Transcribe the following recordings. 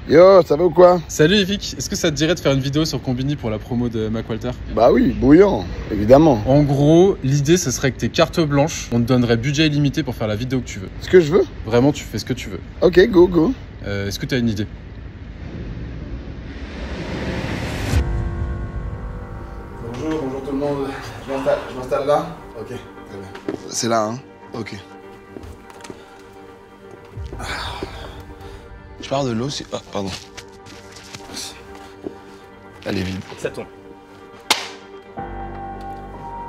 Yo, ça va ou quoi? Salut Evic, est-ce que ça te dirait de faire une vidéo sur Combini pour la promo de McWalter? Bah oui, bouillant, évidemment. En gros, l'idée ce serait que t'es carte blanche, on te donnerait budget illimité pour faire la vidéo que tu veux. Ce que je veux? Vraiment, tu fais ce que tu veux. Ok, go. Est-ce que t'as une idée? Bonjour tout le monde. Je m'installe là? Ok, très bien. C'est là, hein? Ok. Je pars de l'eau si... Ah, pardon. Elle est vide. Ça tombe.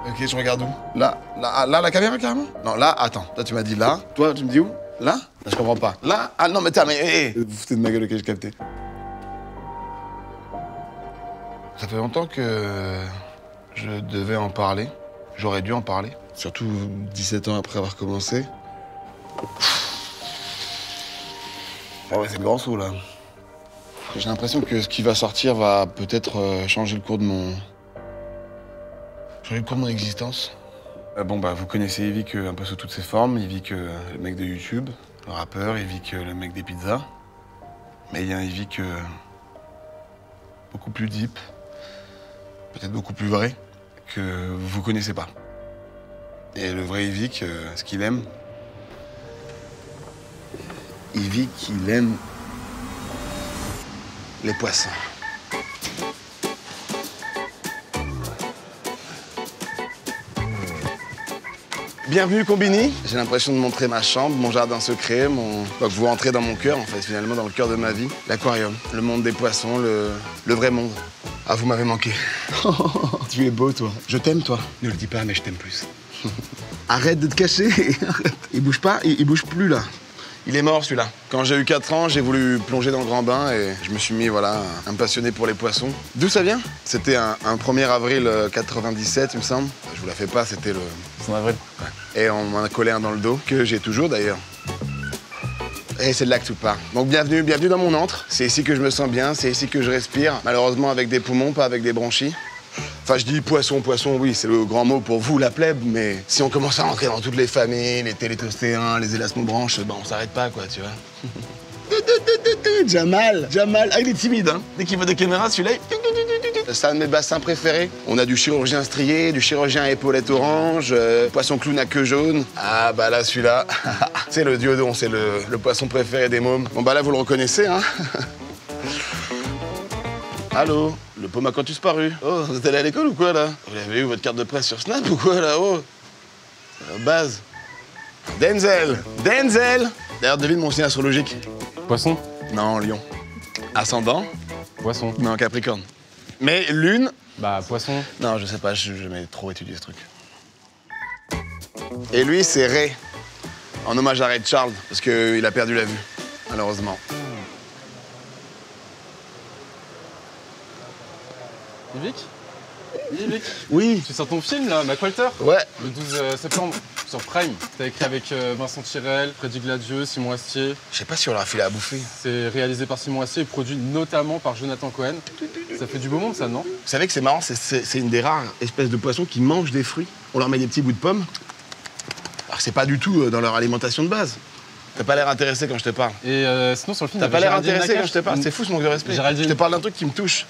Ok, je regarde où? Là, la caméra carrément? Non, là, attends. Là, tu m'as dit là. Toi, tu me dis où? Là? Là, je comprends pas. Là? Ah non, mais t'as... Mais... Vous foutez de ma gueule, ok, j'ai capté. Ça fait longtemps que je devais en parler. J'aurais dû en parler. Surtout 17 ans après avoir commencé. Ah ouais, c'est le grand saut, là. J'ai l'impression que ce qui va sortir va peut-être changer le cours de mon... changer le cours de mon existence. Vous connaissez Evic un peu sous toutes ses formes. Evic, le mec de YouTube, le rappeur, Evic, le mec des pizzas. Mais il y a un Evic beaucoup plus deep, peut-être beaucoup plus vrai, que vous connaissez pas. Et le vrai Evic, ce qu'il aime... Evic, il aime les poissons. Bienvenue Combini. J'ai l'impression de montrer ma chambre, mon jardin secret, Donc vous rentrez dans mon cœur, en fait, finalement, dans le cœur de ma vie. L'aquarium, le monde des poissons, le vrai monde. Ah, vous m'avez manqué. Tu es beau, toi. Je t'aime, toi. Ne le dis pas, mais je t'aime plus. Arrête de te cacher. Il bouge pas, il bouge plus, là. Il est mort, celui-là. Quand j'ai eu 4 ans, j'ai voulu plonger dans le grand bain et je me suis mis, voilà, à me passionner pour les poissons. D'où ça vient? C'était un 1er avril 97, il me semble. Je vous la fais pas, c'était le... C'est en avril. Ouais. Et on m'en a collé un dans le dos, que j'ai toujours, d'ailleurs. Et c'est de là que tout part. Donc bienvenue dans mon antre. C'est ici que je me sens bien, c'est ici que je respire. Malheureusement avec des poumons, pas avec des bronchies. Enfin, je dis poisson, oui, c'est le grand mot pour vous, la plèbe, mais si on commence à rentrer dans toutes les familles, les télétostéens, les élasmobranches, on s'arrête pas, quoi, tu vois. Jamal, ah, il est timide, hein. Dès qu'il voit des caméras, celui-là, c'est un de mes bassins préférés. On a du chirurgien strié, du chirurgien à épaulettes orange, poisson clown à queue jaune. Ah, bah là, celui-là, c'est le diodon, c'est le poisson préféré des mômes. Bon, bah là, vous le reconnaissez, hein. Allô? Le pot m'a quand tu disparu. Oh, vous êtes allé à l'école ou quoi, là? Vous avez eu votre carte de presse sur Snap ou quoi, là? Oh, base. Denzel! D'ailleurs, devine mon signe astrologique. Poisson? Non, Lion. Ascendant? Poisson. Non, Capricorne. Mais Lune? Bah, poisson. Non, je sais pas, j'ai jamais trop étudié ce truc. Et lui, c'est Ray. En hommage à Ray Charles, parce qu'il a perdu la vue, malheureusement. Evic? Oui. Tu sors ton film là, McWalter? Ouais. Le 12 septembre, sur Prime. T'as écrit avec Vincent Tirel, Freddy Gladieux, Simon Astier. Je sais pas si on leur a filé à bouffer. C'est réalisé par Simon Astier et produit notamment par Jonathan Cohen. Ça fait du beau monde ça, non? Vous savez que c'est marrant, c'est une des rares espèces de poissons qui mangent des fruits. On leur met des petits bouts de pommes. Alors c'est pas du tout dans leur alimentation de base. T'as pas l'air intéressé quand je te parle. Et sinon sur le film, T'as pas l'air intéressé quand je te parle. C'est fou ce manque de respect. Géraldine. Je te parle d'un truc qui me touche.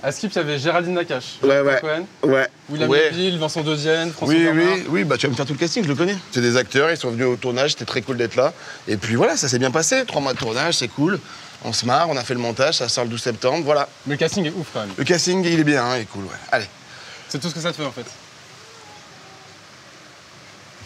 À Skip, il y avait Géraldine Nakache, Ouais. Cohen, Ouais. William Lépile, Vincent Deuxienne, François Oui, Bernard. oui, bah tu vas me faire tout le casting, je le connais. C'est des acteurs, ils sont venus au tournage, c'était très cool d'être là. Et puis voilà, ça s'est bien passé. 3 mois de tournage, c'est cool. On se marre, on a fait le montage, ça sort le 12 septembre, voilà. Mais le casting est ouf quand même. Le casting, il est bien, hein, il est cool, ouais. Allez. C'est tout ce que ça te fait en fait.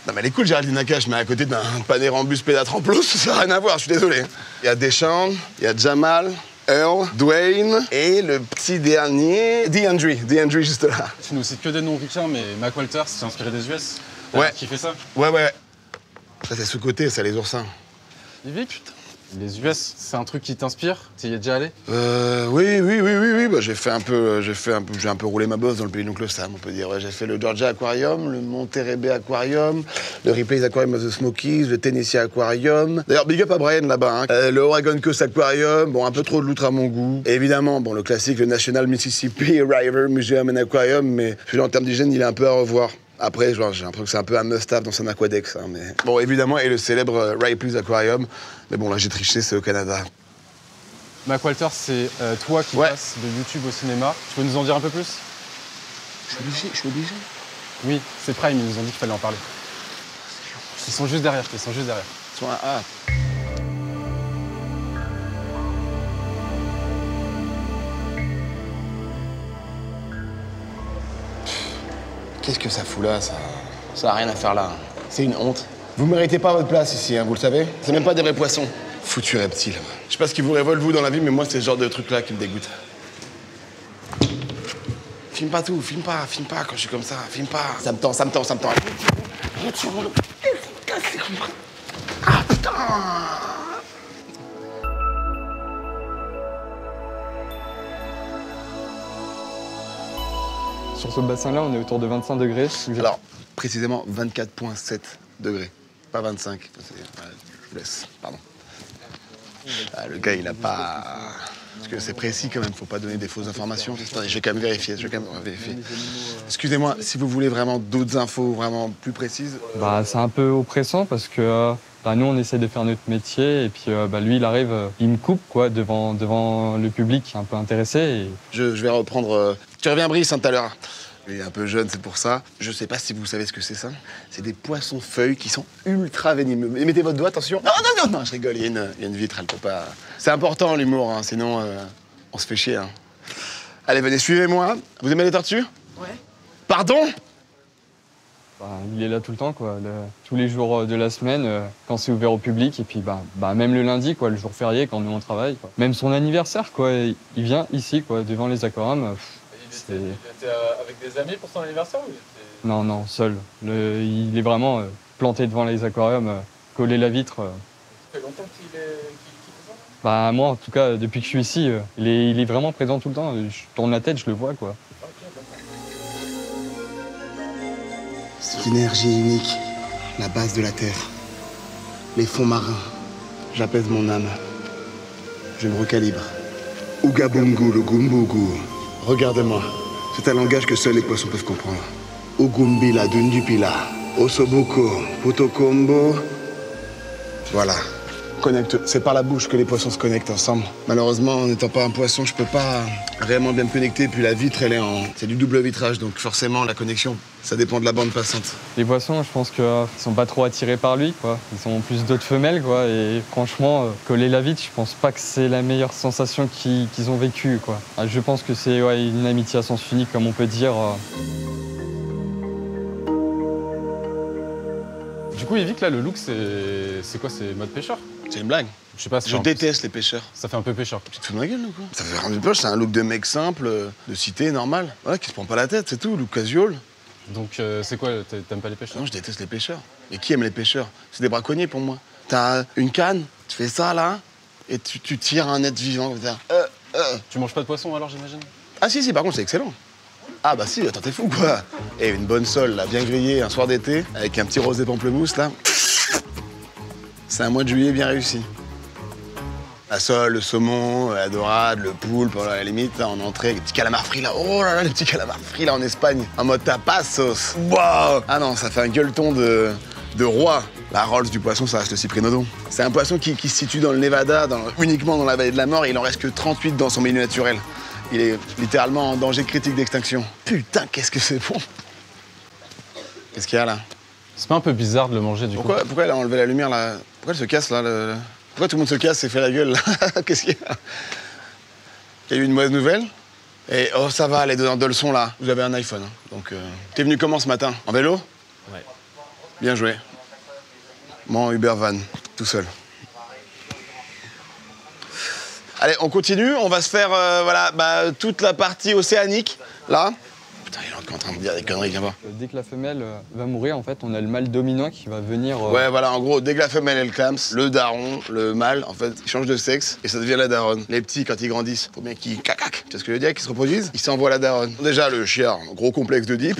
Non mais elle est cool, Géraldine Nakache, mais à côté d'un Panérambus Pédatramplos, ça n'a rien à voir, je suis désolé. Il y a Deschamps, il y a Jamal, Earl, Dwayne et le petit dernier, DeAndre juste là. Tu nous cites que des noms ricains, mais McWalter, c'est inspiré des US. Ouais. Qui fait ça? Ouais. Ça c'est sous-côté, ça, les oursins. Evic, putain. Les US, c'est un truc qui t'inspire? Tu y es déjà allé? Oui. Bah, j'ai un peu roulé ma bosse dans le pays de l'oncle Sam, on peut dire. Ouais, j'ai fait le Georgia Aquarium, le Monterey Bay Aquarium, le Ripley's Aquarium of the Smokies, le Tennessee Aquarium. D'ailleurs, big up à Brian là-bas. Hein. Le Oregon Coast Aquarium, bon, un peu trop de loutre à mon goût. Et évidemment, bon, le classique, le National Mississippi River Museum and Aquarium, mais celui-là, en termes d'hygiène, il est un peu à revoir. Après, j'ai l'impression que c'est un peu un must-have dans un aquadex. Hein, mais... Bon, évidemment, et le célèbre Ripley's Aquarium. Mais bon, là, j'ai triché, c'est au Canada. Mac Walter, c'est toi qui passes de YouTube au cinéma. Tu peux nous en dire un peu plus? Je suis obligé. Oui, c'est Prime, ils nous ont dit qu'il fallait en parler. Ils sont juste derrière, Ils sont là. Ah. Qu'est-ce que ça fout là, ça? Ça a rien à faire là. C'est une honte. Vous méritez pas votre place ici, hein, vous le savez? C'est même pas des vrais poissons. Foutu reptile. Je sais pas ce qui vous révolte, vous, dans la vie, mais moi, c'est ce genre de truc-là qui me dégoûte. Filme pas tout, filme pas quand je suis comme ça, filme pas. Ça me tend. Ah, putain! Sur ce bassin-là, on est autour de 25 degrés. Alors, précisément 24,7 degrés, pas 25. Je vous laisse, pardon. Ah, le gars, il a pas... Parce que c'est précis quand même, faut pas donner des fausses informations. Attendez, je vais quand même vérifier, Excusez-moi, si vous voulez vraiment d'autres infos vraiment plus précises... Bah, c'est un peu oppressant parce que nous, on essaie de faire notre métier et puis lui, il arrive, il me coupe quoi, devant le public un peu intéressé. Et... Je vais reprendre... Tu reviens, Brice, hein, tout à l'heure. Il est un peu jeune, c'est pour ça. Je sais pas si vous savez ce que c'est ça. C'est des poissons-feuilles qui sont ultra venimeux. Mettez votre doigt, attention. Non, je rigole, il y a une vitre, elle peut pas... C'est important, l'humour, hein, sinon on se fait chier. Hein. Allez, venez, suivez-moi. Vous aimez les tortues? Ouais. Pardon? Bah, il est là tout le temps, quoi. Tous les jours de la semaine, quand c'est ouvert au public. Et puis, même le lundi, quoi, le jour férié, quand nous, on travaille. Quoi. Même son anniversaire, quoi. Il vient ici, quoi, devant les aquariums. Il était avec des amis pour son anniversaire ou il était... Non, seul. Il est vraiment planté devant les aquariums, collé la vitre. Ça fait longtemps qu'il fait ça? Moi, en tout cas, depuis que je suis ici, il est vraiment présent tout le temps. Je tourne la tête, je le vois, quoi. Cette énergie unique, la base de la Terre, les fonds marins. J'apaise mon âme. Je me recalibre. Ugabungu, le gumbugu. Regardez-moi. C'est un langage que seuls les poissons peuvent comprendre. Ugumbila dundupila. Osoboko, putokombo. Voilà. Connecte. C'est par la bouche que les poissons se connectent ensemble. Malheureusement, en n'étant pas un poisson, je peux pas réellement bien me connecter. Puis la vitre, c'est du double vitrage, donc forcément, la connexion, ça dépend de la bande passante. Les poissons, je pense qu'ils sont pas trop attirés par lui, quoi. Ils ont plus d'autres femelles, quoi. Et franchement, coller la vitre, je pense pas que c'est la meilleure sensation qu'ils ont vécue, quoi. Je pense que c'est une amitié à sens unique, comme on peut dire. Du coup, Yvick, là, le look, c'est quoi? C'est mode pêcheur? C'est une blague. Je sais pas. Je déteste les pêcheurs. Ça fait un peu pêcheur. Tu te fous de ma gueule, ou quoi? Ça fait vraiment peur, c'est un look de mec simple, de cité, normal. Voilà, qui se prend pas la tête, c'est tout, look casual. Donc, c'est quoi? T'aimes pas les pêcheurs? Non, je déteste les pêcheurs. Mais qui aime les pêcheurs? C'est des braconniers pour moi. T'as une canne, tu fais ça, là, et tu tires un être vivant comme ça. Tu manges pas de poisson, alors, j'imagine? Ah si, par contre, c'est excellent. Ah bah si, attends, t'es fou, quoi. Et une bonne sole, là, bien grillée, un soir d'été, avec un petit rosé pamplemousse, là. C'est un mois de juillet bien réussi. La sole, le saumon, la dorade, le poulpe, à la limite, là, en entrée, les petits calamars frits, là. Oh là là, les petits calamars frits, là, en Espagne. En mode tapas sauce. Wow. Ah non, ça fait un gueuleton de roi. La Rolls du poisson, ça reste le cyprinodon. C'est un poisson qui se situe dans le Nevada, uniquement dans la vallée de la mort, et il en reste que 38 dans son milieu naturel. Il est littéralement en danger critique d'extinction. Putain, qu'est-ce que c'est bon. Qu'est-ce qu'il y a, là? C'est pas un peu bizarre de le manger, du coup? Pourquoi elle a enlevé la lumière, là? Pourquoi elle se casse, là? Pourquoi tout le monde se casse et fait la gueule, là? Qu'est-ce qu'il y a? Il y a eu une mauvaise nouvelle? Et oh, ça va, les donneurs de leçons, là. Vous avez un iPhone, hein. Donc, t'es venu comment ce matin? En vélo? Ouais. Bien joué. Moi, en Uber van, tout seul. Allez, on continue. On va se faire toute la partie océanique, là. Putain, il est encore en train de dire des conneries, viens voir. Dès que la femelle va mourir, en fait, on a le mâle dominant qui va venir... Ouais, voilà, en gros, dès que la femelle, elle clame, le daron, le mâle, en fait, il change de sexe et ça devient la daronne. Les petits, quand ils grandissent, faut bien qu'ils cacac. Tu vois ce que je veux dire? Qu'ils se reproduisent, ils s'envoient la daronne. Déjà, le chiard, gros complexe de deep.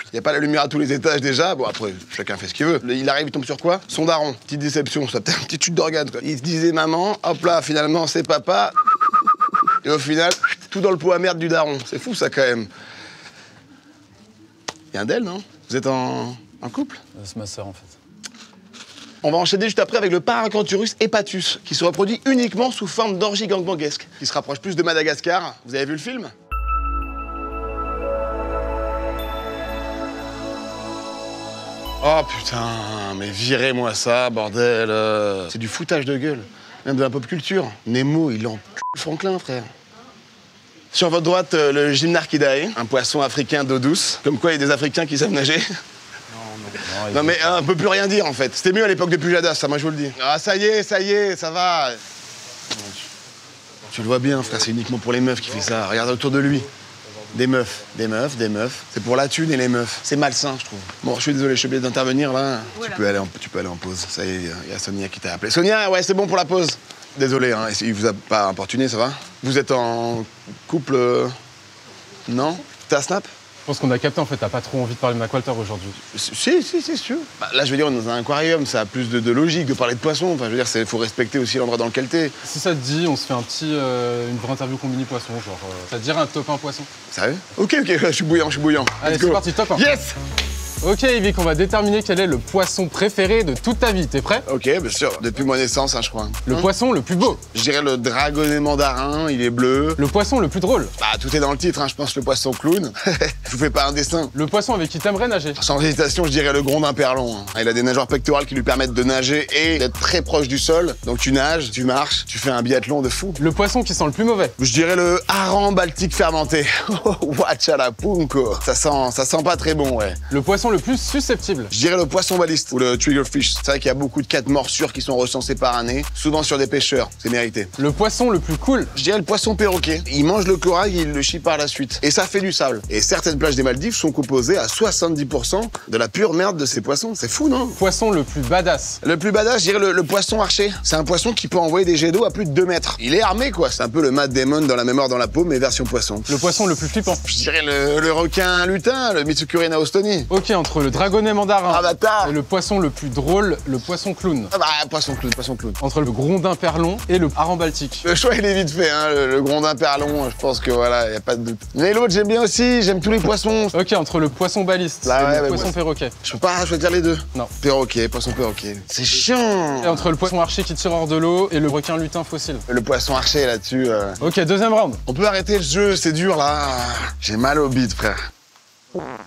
Il n'y a pas la lumière à tous les étages déjà. Bon, après, chacun fait ce qu'il veut. Il arrive, il tombe sur quoi? Son daron. Petite déception, ça peut-être une petite chute d'organe, quoi. Il se disait maman, hop là, finalement, c'est papa. Et au final, tout dans le pot à merde du daron. C'est fou, ça, quand même. Il y a un d'elle, non? Vous êtes en couple? C'est ma sœur, en fait. On va enchaîner juste après avec le Paracanthurus hepatus, qui se reproduit uniquement sous forme d'orgie gangbanguesque, qui se rapproche plus de Madagascar. Vous avez vu le film? Oh putain, mais virez-moi ça, bordel. C'est du foutage de gueule, même de la pop culture. Nemo, il encule Franklin, frère. Sur votre droite, le Gymnarchidae, un poisson africain d'eau douce. Comme quoi, il y a des Africains qui savent nager. Non mais on peut plus rien dire en fait. C'était mieux à l'époque de Pujadas, ça moi je vous le dis. Ah ça y est, ça va. Tu le vois bien, frère, c'est uniquement pour les meufs qui fait ça. Regarde autour de lui. Des meufs. C'est pour la thune et les meufs. C'est malsain, je trouve. Bon, je suis désolé, je suis obligé d'intervenir là. Voilà. Tu peux aller en pause. Ça y est, il y a Sonia qui t'a appelé. Sonia, ouais, c'est bon pour la pause. Désolé, hein, il vous a pas importuné, ça va? Vous êtes en couple... Non? T'as Snap? Je pense qu'on a capté, en fait, t'as pas trop envie de parler de McWalter aujourd'hui. Si, c'est sûr. Bah, là, je veux dire, on est dans un aquarium, ça a plus de logique de parler de poissons. Enfin, je veux dire, il faut respecter aussi l'endroit dans lequel t'es. Si ça te dit, on se fait une vraie interview combini poisson, genre, ça te dirait un top 1 poisson? Sérieux? Ok, je suis bouillant. Allez, c'est parti, top 1. Yes! Ok, Yvick, on va déterminer quel est le poisson préféré de toute ta vie. T'es prêt? Ok, bien sûr. Depuis ma naissance, hein, je crois. Le poisson le plus beau? Je dirais le dragonnet mandarin, il est bleu. Le poisson le plus drôle? Bah, tout est dans le titre, hein, je pense le poisson clown. Je vous fais pas un dessin. Le poisson avec qui t'aimerais nager? Sans hésitation, je dirais le grondin perlon. Il a des nageoires pectorales qui lui permettent de nager et d'être très proche du sol. Donc tu nages, tu marches, tu fais un biathlon de fou. Le poisson qui sent le plus mauvais? Je dirais le hareng baltique fermenté. Wachalapunko. Ça sent pas très bon, ouais. Le poisson le plus susceptible? Je dirais le poisson baliste ou le triggerfish. C'est vrai qu'il y a beaucoup de cas de morsures qui sont recensés par année, souvent sur des pêcheurs. C'est mérité. Le poisson le plus cool? Je dirais le poisson perroquet. Il mange le corail et il le chie par la suite. Et ça fait du sable. Et certaines plages des Maldives sont composées à 70% de la pure merde de ces poissons. C'est fou, non? Poisson le plus badass? Le plus badass, je dirais le poisson archer. C'est un poisson qui peut envoyer des jets d'eau à plus de 2 mètres. Il est armé, quoi. C'est un peu le Matt Damon dans La mémoire dans la peau, mais version poisson. Le poisson le plus flippant? Je dirais le requin lutin, le Mitsukuri naostoni. Ok, entre le dragonnet mandarin Avatar et le poisson le plus drôle, le poisson clown. Ah bah, poisson clown. Entre le grondin perlon et le hareng baltique. Le choix, il est vite fait, hein. Le grondin perlon, je pense que voilà, y a pas de doute. Mais l'autre, j'aime bien aussi, j'aime tous les poissons. Ok, entre le poisson baliste Là, et le poisson perroquet. Je peux pas choisir les deux. Non. Poisson perroquet. C'est chiant. Et entre le poisson archer qui tire hors de l'eau et le requin lutin fossile. Le poisson archer là-dessus. Ok, deuxième round. On peut arrêter le jeu, c'est dur là. J'ai mal au bide, frère.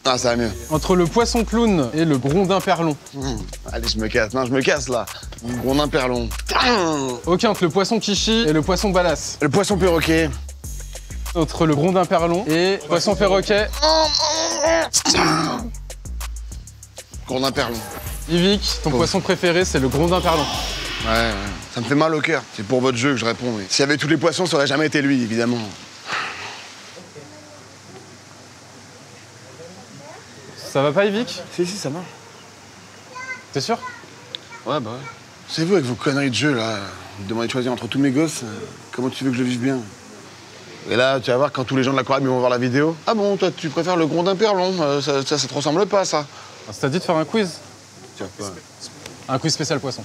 Ah, ça va mieux. Entre le poisson clown et le grondin perlon. Allez, je me casse là. Le grondin perlon. Ok, entre le poisson qui chie et le poisson balasse. Le poisson perroquet. Entre le grondin perlon et le poisson perroquet. Grondin perlon. Yvick, ton poisson préféré, c'est le grondin perlon. Ouais. Ça me fait mal au cœur. C'est pour votre jeu que je réponds. Mais s'il y avait tous les poissons, ça aurait jamais été lui, évidemment. Ça va pas, Yvick? Si, ça va. T'es sûr? Ouais, bah ouais. C'est vous avec vos conneries de jeu, là. Vous me demandez de choisir entre tous mes gosses. Comment tu veux que je vive bien? Et là, tu vas voir, quand tous les gens de l'aquarium vont voir la vidéo. Ah bon, toi, tu préfères le grondin perlon. Ça te ressemble pas, ça. Ça t'a dit de faire un quiz? Tiens, quoi? Un quiz spécial poisson.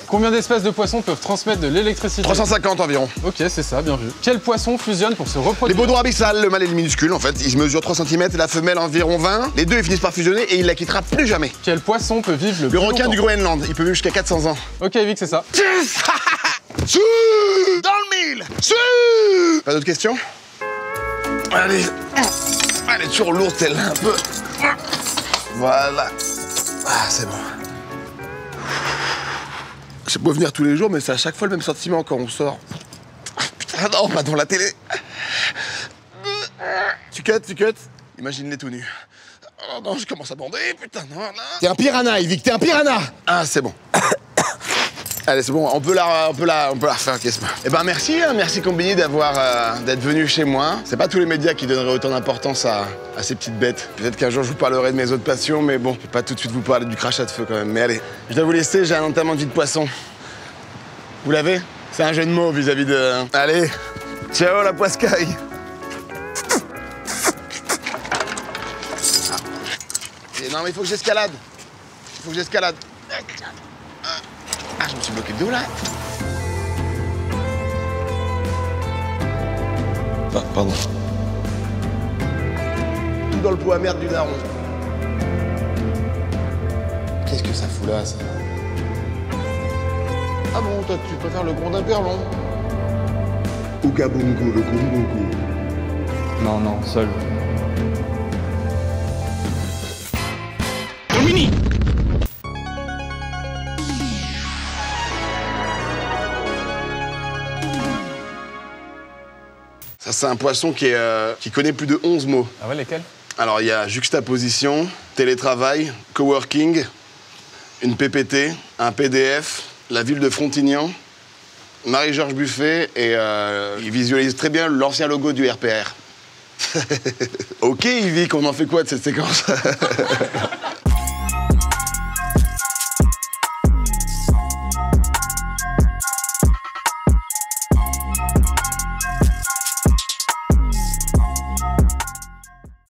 Combien d'espèces de poissons peuvent transmettre de l'électricité? 350 environ. Ok, c'est ça, bien vu. Quel poisson fusionne pour se reproduire? Les baudroies abyssales, le mâle est minuscule en fait. Il mesure 3 cm et la femelle environ 20. Les deux, ils finissent par fusionner et il la quittera plus jamais. Quel poisson peut vivre le plus requin longtemps? du Groenland, il peut vivre jusqu'à 400 ans. Ok, Yvick, c'est ça. Yes. Dans le mille. Pas d'autres questions? Allez. Elle est toujours lourde celle-là, un peu. Voilà. Ah, c'est bon. Je peux venir tous les jours, mais c'est à chaque fois le même sentiment quand on sort. Putain, non, pas dans la télé. Tu cut. Imagine-les tout nus. Oh non, je commence à bander, putain, non. T'es un piranha, Yvick, t'es un piranha. Ah, c'est bon. Allez, c'est bon, on peut la refaire, qu'est-ce que... Eh ben merci Combini d'être venu chez moi. C'est pas tous les médias qui donneraient autant d'importance à ces petites bêtes. Peut-être qu'un jour je vous parlerai de mes autres passions, mais bon, je vais pas tout de suite vous parler du crachat de feu quand même. Mais allez, je dois vous laisser, j'ai un entamement de vie de poisson. Vous l'avez? C'est un jeu de mots vis-à-vis de... Allez, ciao la poiscaille. Non mais il faut que j'escalade. Ah, je me suis bloqué le dos, là. Ah, pardon. Tout dans le pot à merde du daron. Qu'est-ce que ça fout là, ça? Ah bon, toi, tu préfères le gros d'un long. Ouga Bongo, le Gumbogo. Non, non, seul. Ça, c'est un poisson qui connaît plus de 11 mots. Ah ouais, lesquels? Alors, il y a juxtaposition, télétravail, coworking, une PPT, un PDF, la ville de Frontignan, Marie-Georges Buffet et il visualise très bien l'ancien logo du RPR. Ok, Yvick, on en fait quoi de cette séquence?